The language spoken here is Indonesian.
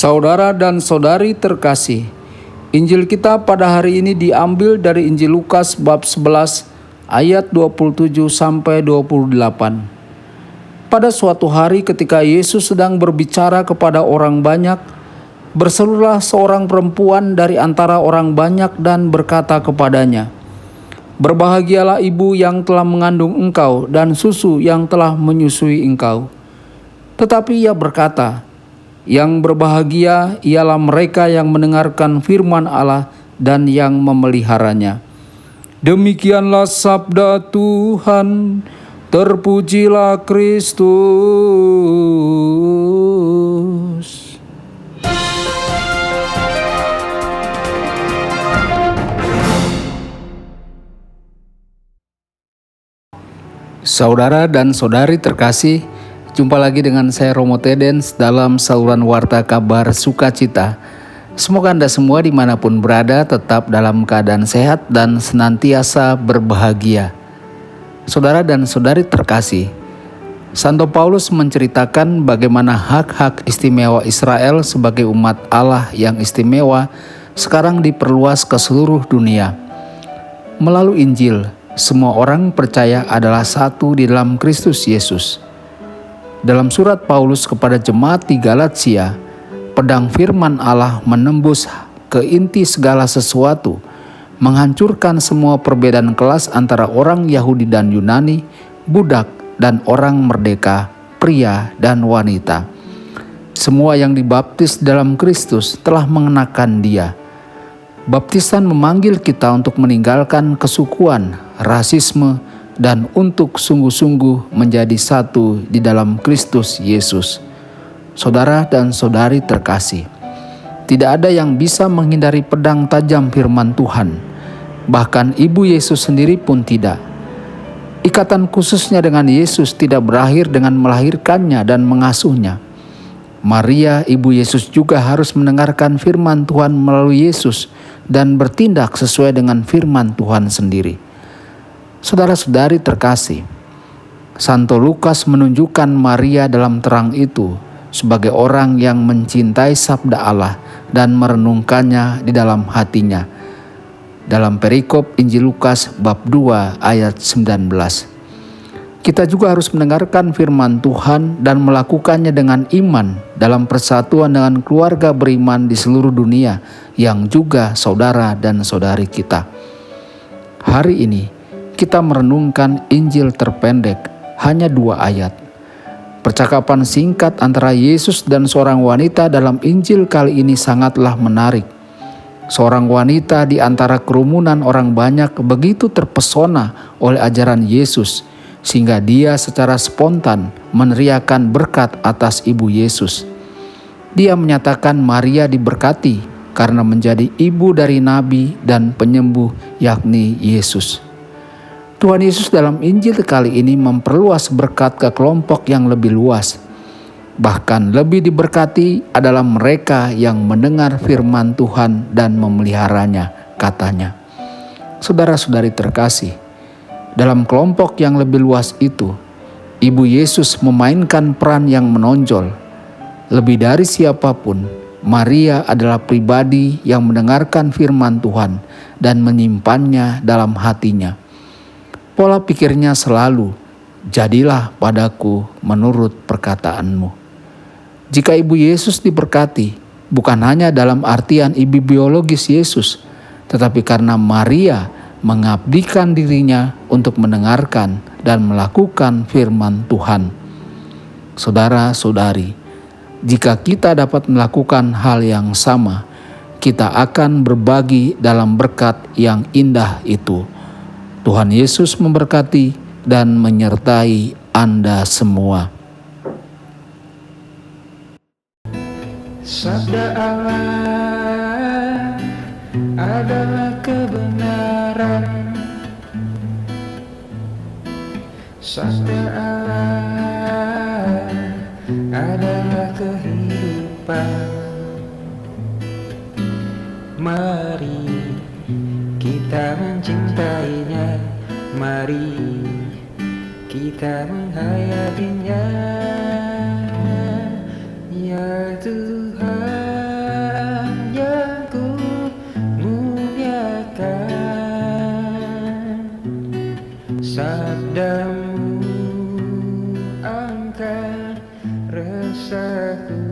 Saudara dan saudari terkasih, Injil kita pada hari ini diambil dari Injil Lukas bab 11 ayat 27 sampai 28. Pada suatu hari ketika Yesus sedang berbicara kepada orang banyak, berserulah seorang perempuan dari antara orang banyak dan berkata kepadanya, "Berbahagialah ibu yang telah mengandung engkau dan susu yang telah menyusui engkau." Tetapi ia berkata, "Yang berbahagia ialah mereka yang mendengarkan firman Allah dan yang memeliharanya." Demikianlah sabda Tuhan. Terpujilah Kristus. Saudara dan saudari terkasih, jumpa lagi dengan saya Romo Tedens dalam saluran Warta Kabar Sukacita. Semoga Anda semua dimanapun berada tetap dalam keadaan sehat dan senantiasa berbahagia. Saudara dan saudari terkasih, Santo Paulus menceritakan bagaimana hak-hak istimewa Israel sebagai umat Allah yang istimewa sekarang diperluas ke seluruh dunia. Melalui Injil, semua orang percaya adalah satu di dalam Kristus Yesus. Dalam surat Paulus kepada jemaat di Galatia, pedang firman Allah menembus ke inti segala sesuatu, menghancurkan semua perbedaan kelas antara orang Yahudi dan Yunani, budak dan orang merdeka, pria dan wanita. Semua yang dibaptis dalam Kristus telah mengenakan Dia. Baptisan memanggil kita untuk meninggalkan kesukuan, rasisme, dan untuk sungguh-sungguh menjadi satu di dalam Kristus Yesus. Saudara dan saudari terkasih, tidak ada yang bisa menghindari pedang tajam firman Tuhan. Bahkan Ibu Yesus sendiri pun tidak. Ikatan khususnya dengan Yesus tidak berakhir dengan melahirkannya dan mengasuhnya. Maria, Ibu Yesus juga harus mendengarkan firman Tuhan melalui Yesus dan bertindak sesuai dengan firman Tuhan sendiri. Saudara-saudari terkasih, Santo Lukas menunjukkan Maria dalam terang itu sebagai orang yang mencintai sabda Allah dan merenungkannya di dalam hatinya. Dalam perikop Injil Lukas bab 2 ayat 19. Kita juga harus mendengarkan firman Tuhan dan melakukannya dengan iman dalam persatuan dengan keluarga beriman di seluruh dunia yang juga saudara dan saudari kita. Hari ini kita merenungkan Injil terpendek, hanya 2 ayat. Percakapan singkat antara Yesus dan seorang wanita dalam Injil kali ini sangatlah menarik. Seorang wanita di antara kerumunan orang banyak begitu terpesona oleh ajaran Yesus, sehingga dia secara spontan meneriakan berkat atas Ibu Yesus. Dia menyatakan Maria diberkati karena menjadi ibu dari Nabi dan penyembuh, yakni Yesus. Tuhan Yesus dalam Injil kali ini memperluas berkat ke kelompok yang lebih luas. Bahkan lebih diberkati adalah mereka yang mendengar firman Tuhan dan memeliharanya, katanya. Saudara-saudari terkasih, dalam kelompok yang lebih luas itu, Ibu Yesus memainkan peran yang menonjol. Lebih dari siapapun, Maria adalah pribadi yang mendengarkan firman Tuhan dan menyimpannya dalam hatinya. Pola pikirnya selalu, "Jadilah padaku menurut perkataanmu." Jika Ibu Yesus diberkati, bukan hanya dalam artian ibu biologis Yesus, tetapi karena Maria mengabdikan dirinya untuk mendengarkan dan melakukan firman Tuhan. Saudara-saudari, jika kita dapat melakukan hal yang sama, kita akan berbagi dalam berkat yang indah itu. Tuhan Yesus memberkati dan menyertai Anda semua. Sabda Allah adalah kebenaran. Sabda Allah adalah kehidupan. Mari kita mencintainya, mari kita menghayatinya, ya Tuhan. satu